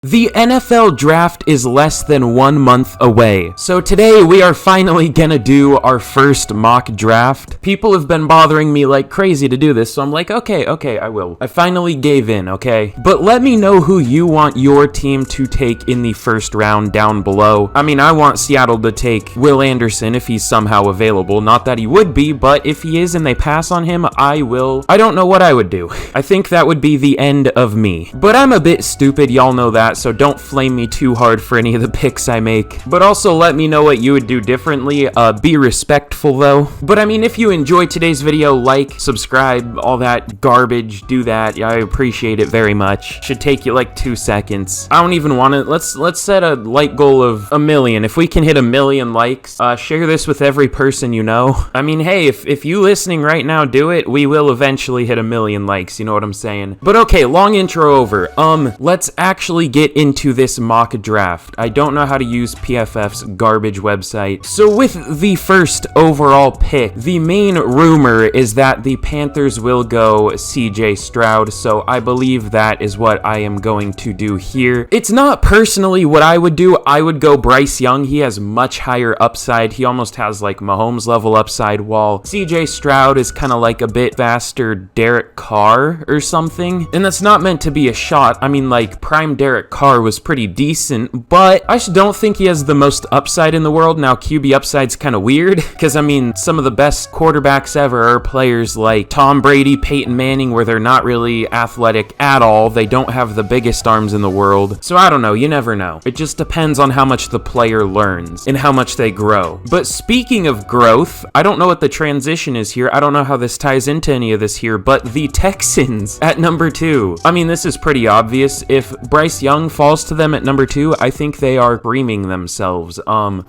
The NFL draft is less than 1 month away, so today we are finally gonna do our first mock draft. People have been bothering me like crazy to do this, so I'm like, okay, I will. I finally gave in, okay? But let me know who you want your team to take in the first round down below. I mean, I want Seattle to take Will Anderson if he's somehow available. Not that he would be, but if he is and they pass on him, I don't know what I would do. I think that would be the end of me. But I'm a bit stupid, y'all know that, so don't flame me too hard for any of the picks I make. But also let me know what you would do differently. Be respectful though. But I mean, if you enjoyed today's video, like, subscribe, all that garbage, do that. Yeah, I appreciate it very much. Should take you like 2 seconds. I don't even want to, let's set a like goal of 1 million. If we can hit 1 million likes, share this with every person you know. I mean, hey, if you listening right now do it, we will eventually hit 1 million likes, you know what I'm saying? But okay, long intro over. Let's actually get into this mock draft. I don't know how to use PFF's garbage website. So with the first overall pick, the main rumor is that the Panthers will go CJ Stroud, so I believe that is what I am going to do here. It's not personally what I would do. I would go Bryce Young. He has much higher upside. He almost has like Mahomes level upside, while CJ Stroud is kind of like a bit faster Derek Carr or something. And that's not meant to be a shot. I mean, like, prime Derek Carr was pretty decent, but I just don't think he has the most upside in the world. Now, QB upside's kind of weird, because I mean, some of the best quarterbacks ever are players like Tom Brady, Peyton Manning, where they're not really athletic at all. They don't have the biggest arms in the world. So I don't know, you never know. It just depends on how much the player learns and how much they grow. But speaking of growth, I don't know what the transition is here. I don't know how this ties into any of this here, but the Texans at number 2. I mean, this is pretty obvious. If Bryce Young falls to them at number 2, I think they are creaming themselves.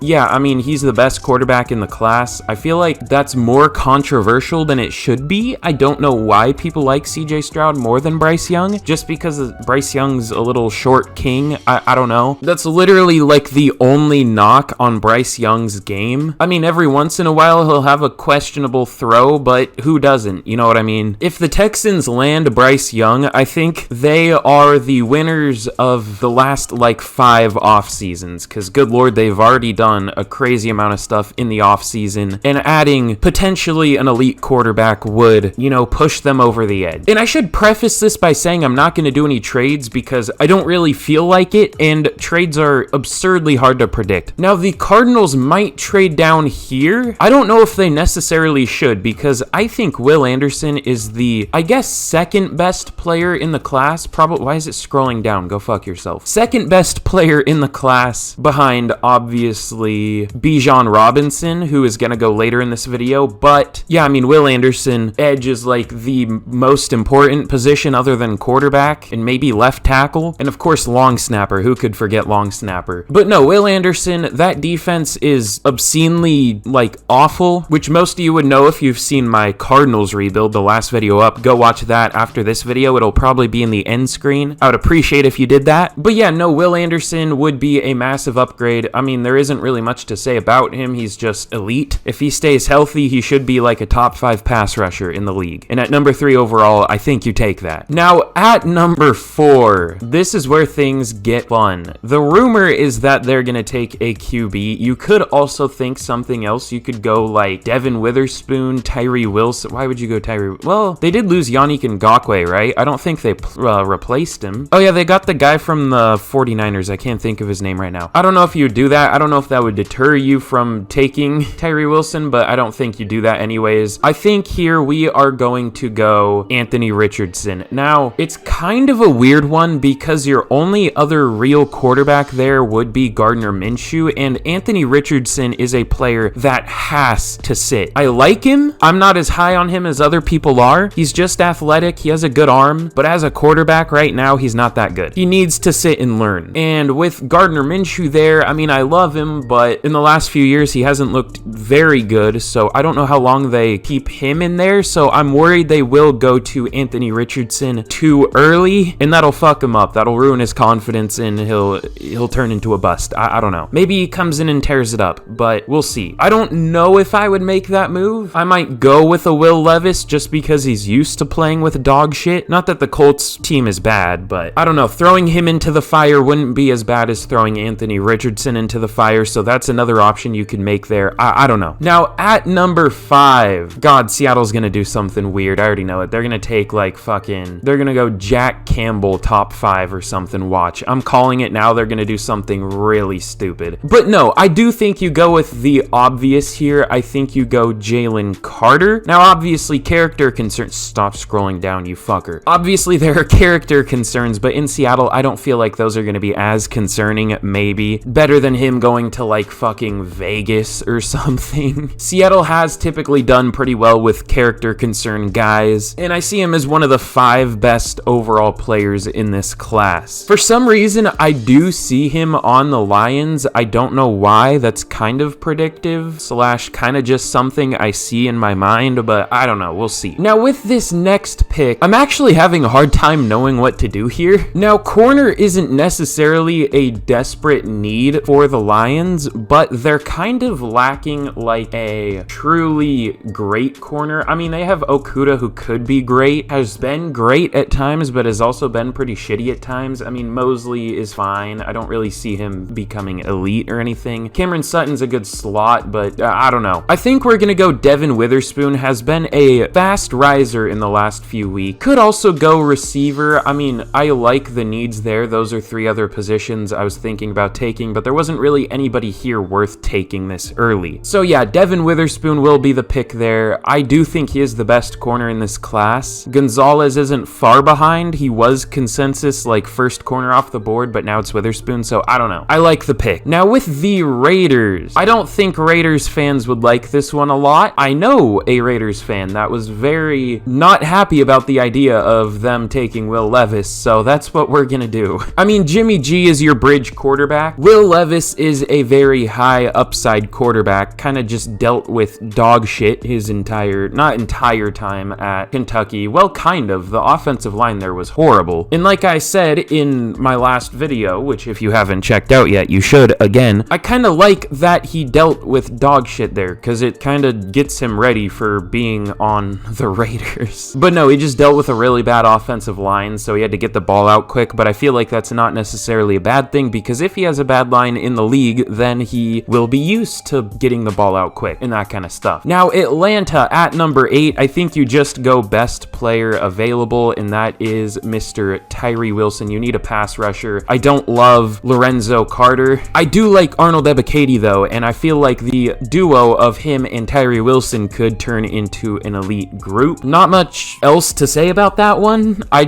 Yeah, I mean, he's the best quarterback in the class. I feel like that's more controversial than it should be. I don't know why people like CJ Stroud more than Bryce Young, just because Bryce Young's a little short king. I don't know. That's literally like the only knock on Bryce Young's game. I mean, every once in a while he'll have a questionable throw, but who doesn't? You know what I mean? If the Texans land Bryce Young, I think they are the winners of the last like 5 off seasons, because good lord, they've already done a crazy amount of stuff in the off season, and adding potentially an elite quarterback would, you know, push them over the edge. And I should preface this by saying I'm not going to do any trades because I don't really feel like it, and trades are absurdly hard to predict. Now, the Cardinals might trade down here. I don't know if they necessarily should, because I think Will Anderson is the, I guess, second best player in the class. Probably, why is it scrolling down? Go fuck yourself. Second best player in the class behind, obviously, Bijan Robinson, who is going to go later in this video. But yeah, I mean, Will Anderson, edge is like the most important position other than quarterback, and maybe left tackle. And of course, long snapper. Who could forget long snapper? But no, Will Anderson, that defense is obscenely like awful, which most of you would know if you've seen my Cardinals rebuild, the last video up. Go watch that after this video. It'll probably be in the end screen. I would appreciate if you did that. But yeah, no, Will Anderson would be a massive upgrade. I mean, there isn't really much to say about him. He's just elite. If he stays healthy, he should be like a top 5 pass rusher in the league. And at number 3 overall, I think you take that. Now, at number 4, this is where things get fun. The rumor is that they're going to take a QB. You could also think something else. You could go like Devin Witherspoon, Tyree Wilson. Why would you go Tyree? Well, they did lose Yannick Ngakoue, right? I don't think they replaced him. Oh yeah, they got the guy from the 49ers. I can't think of his name right now. I don't know if you would do that. I don't know if that would deter you from taking Tyree Wilson, but I don't think you do that anyways. I think here we are going to go Anthony Richardson. Now, it's kind of a weird one because your only other real quarterback there would be Gardner Minshew, and Anthony Richardson is a player that has to sit. I like him. I'm not as high on him as other people are. He's just athletic. He has a good arm, but as a quarterback right now, he's not that good. He needs to sit and learn. And with Gardner Minshew there, I mean, I love him, but in the last few years, he hasn't looked very good, so I don't know how long they keep him in there, so I'm worried they will go to Anthony Richardson too early, and that'll fuck him up. That'll ruin his confidence, and he'll turn into a bust. I don't know. Maybe he comes in and tears it up, but we'll see. I don't know if I would make that move. I might go with a Will Levis just because he's used to playing with dog shit. Not that the Colts team is bad, but I don't know. Throwing him him into the fire wouldn't be as bad as throwing Anthony Richardson into the fire, so that's another option you could make there. I don't know. Now, at number 5, God, Seattle's gonna do something weird. I already know it. They're gonna take, like, they're gonna go Jack Campbell top 5 or something. Watch. I'm calling it now. They're gonna do something really stupid. But no, I do think you go with the obvious here. I think you go Jalen Carter. Now, obviously, character concerns. Stop scrolling down, you fucker. Obviously, there are character concerns, but in Seattle, I don't feel like those are gonna be as concerning, maybe. Better than him going to, like, fucking Vegas or something. Seattle has typically done pretty well with character concern guys, and I see him as one of the 5 best overall players in this class. For some reason, I do see him on the Lions. I don't know why. That's kind of predictive / kind of just something I see in my mind, but I don't know. We'll see. Now, with this next pick, I'm actually having a hard time knowing what to do here. Now, corner isn't necessarily a desperate need for the Lions, but they're kind of lacking like a truly great corner. I mean, they have Okuda, who could be great, has been great at times, but has also been pretty shitty at times. I mean, Mosley is fine. I don't really see him becoming elite or anything. Cameron Sutton's a good slot, but I don't know. I think we're gonna go Devin Witherspoon, has been a fast riser in the last few weeks. Could also go receiver. I mean, I like the needs there. Those are 3 other positions I was thinking about taking, but there wasn't really anybody here worth taking this early. So yeah, Devin Witherspoon will be the pick there. I do think he is the best corner in this class. Gonzalez isn't far behind. He was consensus like first corner off the board, but now it's Witherspoon, so I don't know. I like the pick. Now with the Raiders, I don't think Raiders fans would like this one a lot. I know a Raiders fan that was very not happy about the idea of them taking Will Levis, so that's what we're gonna do. I mean, Jimmy G is your bridge quarterback. Will Levis is a very high upside quarterback, kind of just dealt with dog shit his not entire time at Kentucky. Well, kind of. The offensive line there was horrible. And like I said in my last video, which if you haven't checked out yet, you should again, I kind of like that he dealt with dog shit there, because it kind of gets him ready for being on the Raiders. But no, he just dealt with a really bad offensive line, so he had to get the ball out quick, but I feel like that's not necessarily a bad thing, because if he has a bad line in the league, then he will be used to getting the ball out quick and that kind of stuff. Now, Atlanta at number 8, I think you just go best player available, and that is Mr. Tyree Wilson. You need a pass rusher. I don't love Lorenzo Carter. I do like Arnold Ebiketie, though, and I feel like the duo of him and Tyree Wilson could turn into an elite group. Not much else to say about that one. I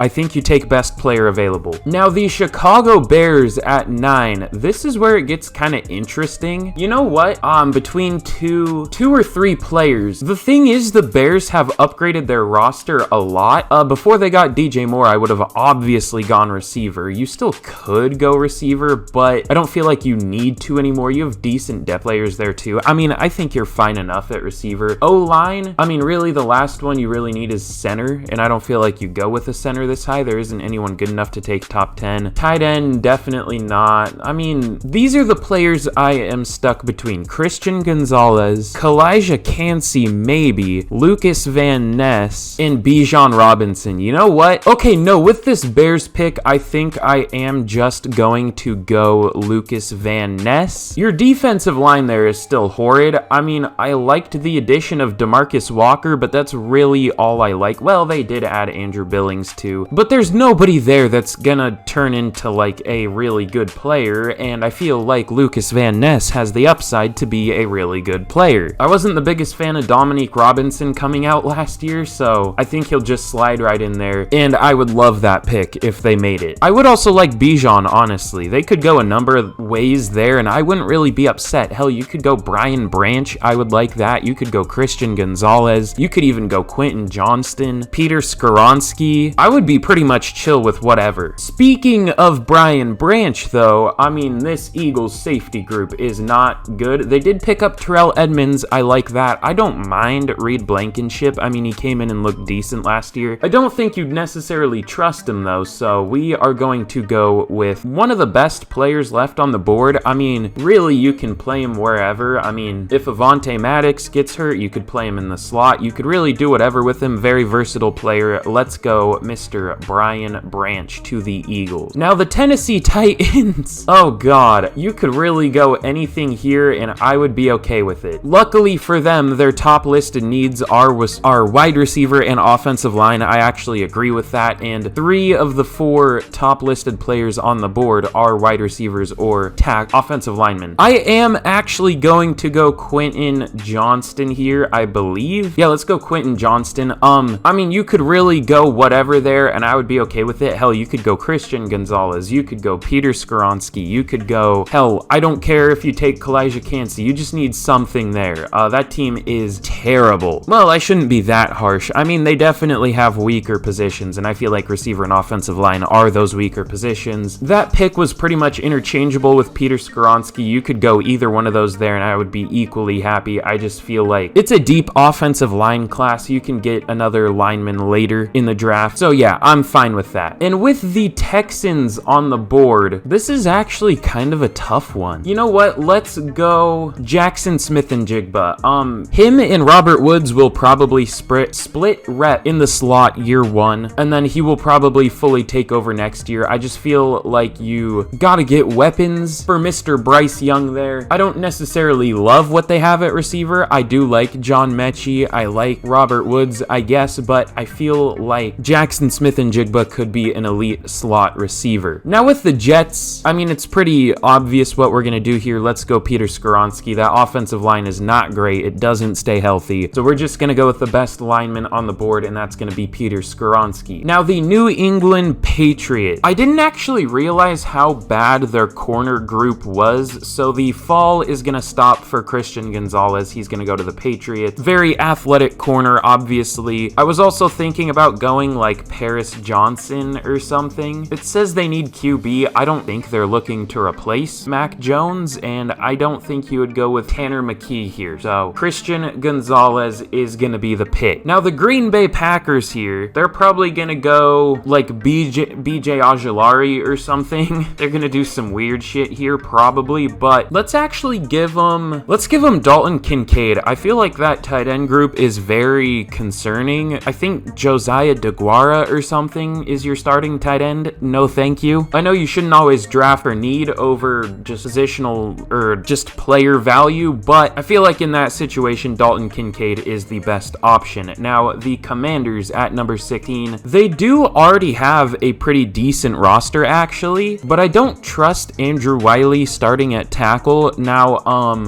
think you take best player available. Now, the Chicago Bears at 9. This is where it gets kind of interesting. You know what? Between two or three players. The thing is, the Bears have upgraded their roster a lot. Before they got DJ Moore, I would have obviously gone receiver. You still could go receiver, but I don't feel like you need to anymore. You have decent depth players there too. I mean, I think you're fine enough at receiver. O-line, I mean, really the last one you really need is center, and I don't feel like you go with a center this high. There isn't anyone good enough to take top 10. Tight end, definitely not. I mean, these are the players I am stuck between. Christian Gonzalez, Kalijah Cansey, maybe, Lucas Van Ness, and Bijan Robinson. You know what? Okay, no, with this Bears pick, I think I am just going to go Lucas Van Ness. Your defensive line there is still horrid. I mean, I liked the addition of DeMarcus Walker, but that's really all I like. Well, they did add Andrew Billings too, but there's nobody there that's gonna turn into like a really good player, and I feel like Lucas Van Ness has the upside to be a really good player. I wasn't the biggest fan of Dominique Robinson coming out last year, so I think he'll just slide right in there, and I would love that pick if they made it. I would also like Bijan, honestly. They could go a number of ways there, and I wouldn't really be upset. Hell, you could go Brian Branch. I would like that. You could go Christian Gonzalez. You could even go Quentin Johnston, Peter Skoronski. I would be pretty much chill with whatever. Speaking of Brian Branch, though, I mean, this Eagles safety group is not good. They did pick up Terrell Edmonds. I like that. I don't mind Reed Blankenship. I mean, he came in and looked decent last year. I don't think you'd necessarily trust him, though, so we are going to go with one of the best players left on the board. I mean, really, you can play him wherever. I mean, if Avonte Maddox gets hurt, you could play him in the slot. You could really do whatever with him. Very versatile player. Let's go Mr. Brian Branch to to the Eagles. Now, the Tennessee Titans, oh god, you could really go anything here and I would be okay with it. Luckily for them, their top listed needs are wide receiver and offensive line. I actually agree with that, and 3 of the 4 top listed players on the board are wide receivers or offensive linemen. I am actually going to go Quentin Johnston here, I believe. Yeah, let's go Quentin Johnston. I mean, you could really go whatever there and I would be okay with it. Hell, you could go Christian Gonzalez, you could go Peter Skoronski, you could go, hell, I don't care if you take Kalijah Kancey, you just need something there. That team is terrible. Well, I shouldn't be that harsh. I mean, they definitely have weaker positions, and I feel like receiver and offensive line are those weaker positions. That pick was pretty much interchangeable with Peter Skoronski. You could go either one of those there, and I would be equally happy. I just feel like it's a deep offensive line class. You can get another lineman later in the draft. So yeah, I'm fine with that. And with the Texans on the board, this is actually kind of a tough one. You know what? Let's go Jackson Smith-Njigba. Him and Robert Woods will probably split rep in the slot year 1, and then he will probably fully take over next year. I just feel like you gotta get weapons for Mr. Bryce Young there. I don't necessarily love what they have at receiver. I do like John Mechie. I like Robert Woods, I guess, but I feel like Jackson Smith-Njigba could be an elite slot receiver. Now with the Jets, I mean, it's pretty obvious what we're gonna do here. Let's go Peter Skoronski. That offensive line is not great. It doesn't stay healthy. So we're just gonna go with the best lineman on the board, and that's gonna be Peter Skoronski. Now the New England Patriots. I didn't actually realize how bad their corner group was, so the fall is gonna stop for Christian Gonzalez. He's gonna go to the Patriots. Very athletic corner, obviously. I was also thinking about going like Paris Johnson or something. It says they need QB. I don't think they're looking to replace Mac Jones, and I don't think you would go with Tanner McKee here. So Christian Gonzalez is gonna be the pick. Now the Green Bay Packers here, they're probably gonna go like BJ Ojulari or something. They're gonna do some weird shit here probably, but let's actually give them Dalton Kincaid. I feel like that tight end group is very concerning. I think Josiah DeGuara or something is your starting tight end. No thank you. I know you shouldn't always draft for need over just positional or just player value, but I feel like in that situation Dalton Kincaid is the best option. Now the Commanders at number 16, they do already have a pretty decent roster actually, but I don't trust Andrew Wiley starting at tackle. Now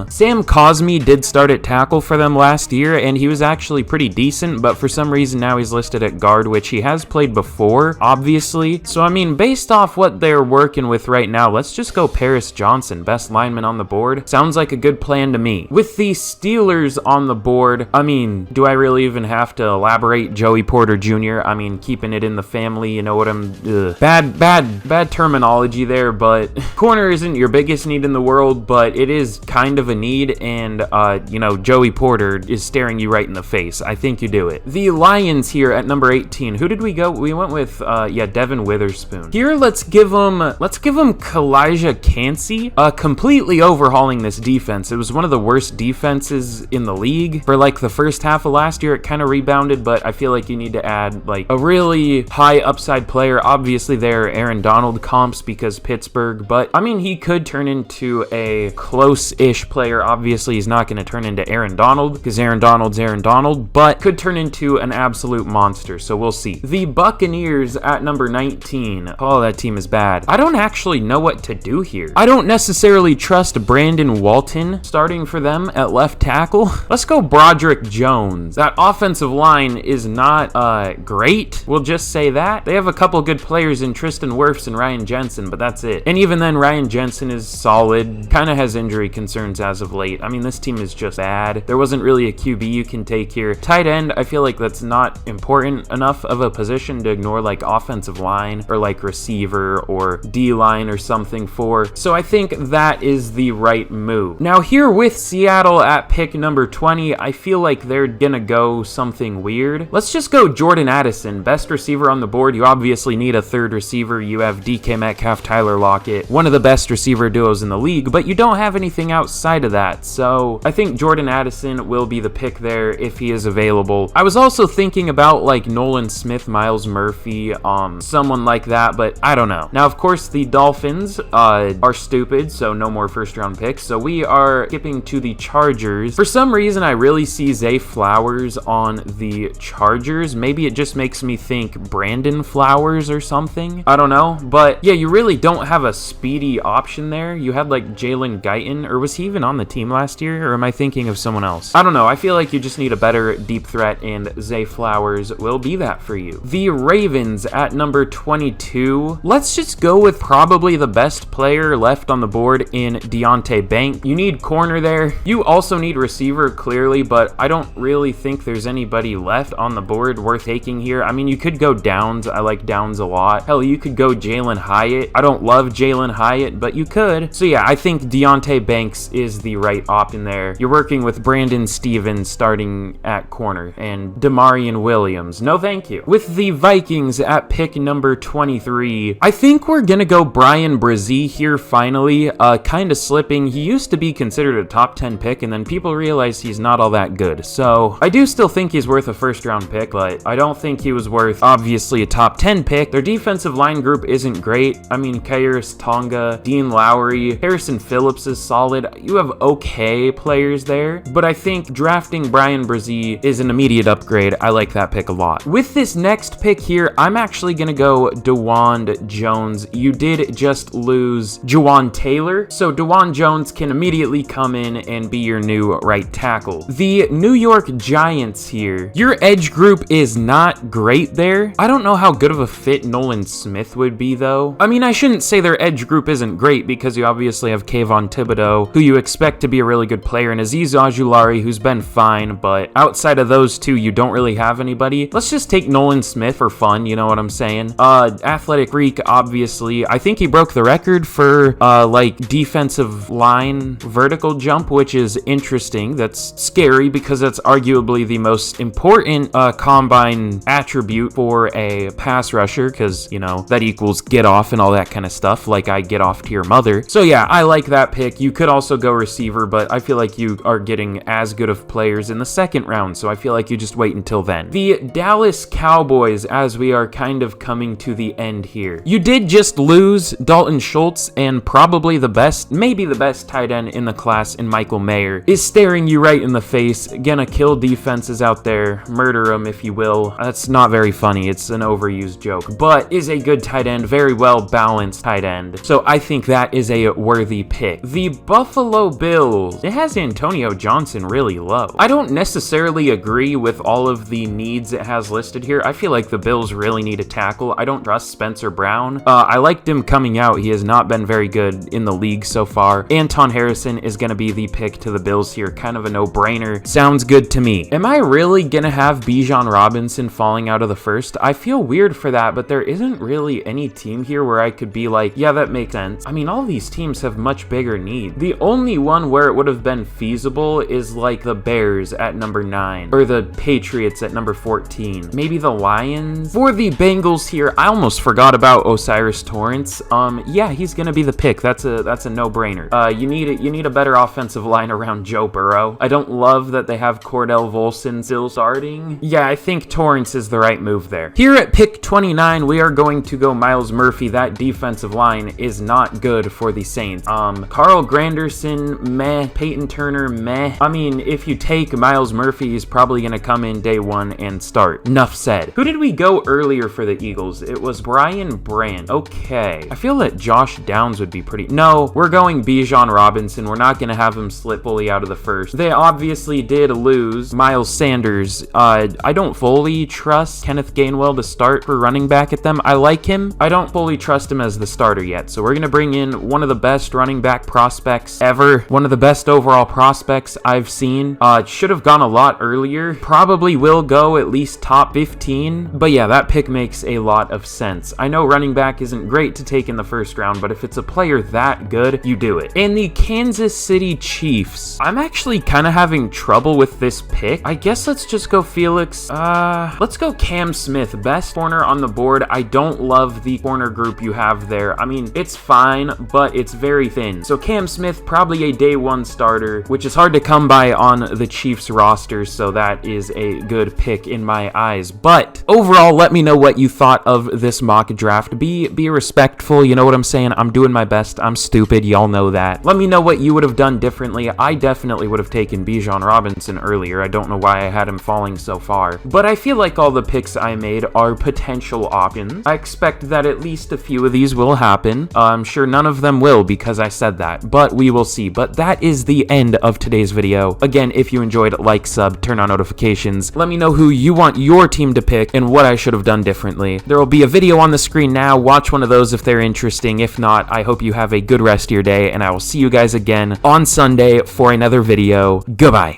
Sam Cosmi did start at tackle for them last year and he was actually pretty decent, but for some reason now he's listed at guard, which he has played before obviously. So I mean, based off what they're working with right now, let's just go Paris Johnson, best lineman on the board. Sounds like a good plan to me. With the Steelers on the board, I mean, do I really even have to elaborate? Joey Porter Jr., I mean, keeping it in the family, you know what I'm, bad terminology there, but corner isn't your biggest need in the world, but it is kind of a need, and you know, Joey Porter is staring you right in the face. I think you do it. The Lions here at number 18, who did we go? We went with, yeah, Devin Witherspoon. Here, let's give him Kalijah Kancey, completely overhauling this defense. It was one of the worst defenses in the league for like the first half of last year. It kind of rebounded, but I feel like you need to add like a really high upside player. Obviously there are Aaron Donald comps because Pittsburgh, but I mean, he could turn into a close-ish player. Obviously he's not going to turn into Aaron Donald because Aaron Donald, but could turn into an absolute monster, so we'll see. The Buccaneers at number 19. Oh, that team is bad. I don't actually know what to do here. I don't necessarily trust Brandon Walton starting for them at left tackle. Let's go Broderick Jones. That offensive line is not great. We'll just say that. They have a couple good players in Tristan Wirfs and Ryan Jensen, but that's it. And even then, Ryan Jensen is solid. Kind of has injury concerns as of late. I mean, this team is just bad. There wasn't really a QB you can take here. Tight end, I feel like that's not important enough of a position to ignore like offensive line or like receiver or D-line or something for. So I think that is the right move. Now here with Seattle at pick number 20, I feel like they're gonna go something weird. Let's just go Jordan Addison, best receiver on the board. You obviously need a third receiver. You have DK Metcalf, Tyler Lockett, one of the best receiver duos in the league, but you don't have anything outside of that. So I think Jordan Addison will be the pick there if he is available. I was also thinking about like Nolan Smith, Miles Murphy, someone someone like that, but I don't know. Now, of course, the Dolphins are stupid, so no more first-round picks. So we are skipping to the Chargers. For some reason, I really see Zay Flowers on the Chargers. Maybe it just makes me think Brandon Flowers or something. I don't know. But yeah, you really don't have a speedy option there. You had like Jalen Guyton, or was he even on the team last year? Or am I thinking of someone else? I don't know. I feel like you just need a better deep threat, and Zay Flowers will be that for you. The Ravens at number 22. Let's just go with probably the best player left on the board in Deontay Banks. You need corner there. You also need receiver, clearly, but I don't really think there's anybody left on the board worth taking here. I mean, you could go Downs. I like Downs a lot. Hell, you could go Jalen Hyatt. I don't love Jalen Hyatt, but you could. So yeah, I think Deontay Banks is the right option there. You're working with Brandon Stevens starting at corner and Damarian Williams. No thank you. With the Vikings at pick number 23, I think we're gonna go Brian Brzee here finally. Kind of slipping. He used to be considered a top 10 pick, and then people realized he's not all that good. So I do still think he's worth a first round pick, but I don't think he was worth obviously a top 10 pick. Their defensive line group isn't great. I mean, Kairos Tonga, Dean Lowry, Harrison Phillips is solid. You have okay players there, but I think drafting Brian Brzee is an immediate upgrade. I like that pick a lot. With this next pick here, I'm actually gonna go DeJuan Jones. You did just lose Juwan Taylor, so DeJuan Jones can immediately come in and be your new right tackle. The New York Giants here. Your edge group is not great there. I don't know how good of a fit Nolan Smith would be, though. I mean, I shouldn't say their edge group isn't great, because you obviously have Kayvon Thibodeau, who you expect to be a really good player, and Azeez Ojulari, who's been fine, but outside of those two, you don't really have anybody. Let's just take Nolan Smith for fun, you know what I'm saying? Athletic Freak, obviously. I think he broke the record for, like, defensive line vertical jump, which is interesting. That's scary, because that's arguably the most important combine attribute for a pass rusher, because, you know, that equals get off and all that kind of stuff, like I get off to your mother. So yeah, I like that pick. You could also go receiver, but I feel like you are getting as good of players in the second round, so I feel like you just wait until then. The Dallas Cowboys, as we are kind of coming to the end here. You did just lose Dalton Schultz, and probably the best, maybe the best tight end in the class in Michael Mayer is staring you right in the face. Gonna kill defenses out there, murder them if you will. That's not very funny, it's an overused joke, but is a good tight end, very well balanced tight end. So I think that is a worthy pick. The Buffalo Bills, it has Antonio Johnson really low. I don't necessarily agree with all of the needs it has listed here. I feel like the Bills really need a tackle. I don't trust Spencer Brown. I liked him coming out. He has not been very good in the league so far. Anton Harrison is going to be the pick to the Bills here. Kind of a no-brainer. Sounds good to me. Am I really going to have Bijan Robinson falling out of the first? I feel weird for that, but there isn't really any team here where I could be like, yeah, that makes sense. I mean, all these teams have much bigger needs. The only one where it would have been feasible is like the Bears at number 9, or the Patriots at number 14. Maybe the Lions. For the Bengals here, I almost forgot about Osiris Torrance. Yeah, he's gonna be the pick. That's a no-brainer. You need a better offensive line around Joe Burrow. I don't love that they have Cordell Volson still starting. Yeah, I think Torrance is the right move there. Here at pick 29, we are going to go Myles Murphy. That defensive line is not good for the Saints. Carl Granderson, meh. Peyton Turner, meh. I mean, if you take Myles Murphy, he's probably gonna come in day one and start. Enough said. Who did we go earlier for the Eagles? It was Brian Brandt. Okay. I feel that Josh Downs would be pretty... No, we're going Bijan Robinson. We're not gonna have him slip fully out of the first. They obviously did lose Miles Sanders. I don't fully trust Kenneth Gainwell to start for running back at them. I like him. I don't fully trust him as the starter yet. So we're gonna bring in one of the best running back prospects ever. One of the best overall prospects I've seen. Should have gone a lot earlier. Probably will go at least top 15. But yeah, that pick makes a lot of sense. I know running back isn't great to take in the first round, but if it's a player that good, you do it. And the Kansas City Chiefs. I'm actually kind of having trouble with this pick. I guess let's just go Felix. Let's go Cam Smith. Best corner on the board. I don't love the corner group you have there. I mean, it's fine, but it's very thin. So Cam Smith, probably a day one starter, which is hard to come by on the Chiefs roster, so that is a good pick in my eyes. But overall, let me know what you thought of this mock draft. Be respectful, you know what I'm saying? I'm doing my best. I'm stupid, y'all know that. Let me know what you would have done differently. I definitely would have taken Bijan Robinson earlier. I don't know why I had him falling so far, but I feel like all the picks I made are potential options. I expect that at least a few of these will happen. I'm sure none of them will because I said that, but we will see. But that is the end of today's video. Again, if you enjoyed, like, sub, turn on notifications. Let me know who you want your team to pick and what I should have done differently. There will be a video on the screen now. Watch one of those if they're interesting. If not, I hope you have a good rest of your day, and I will see you guys again on Sunday for another video. Goodbye.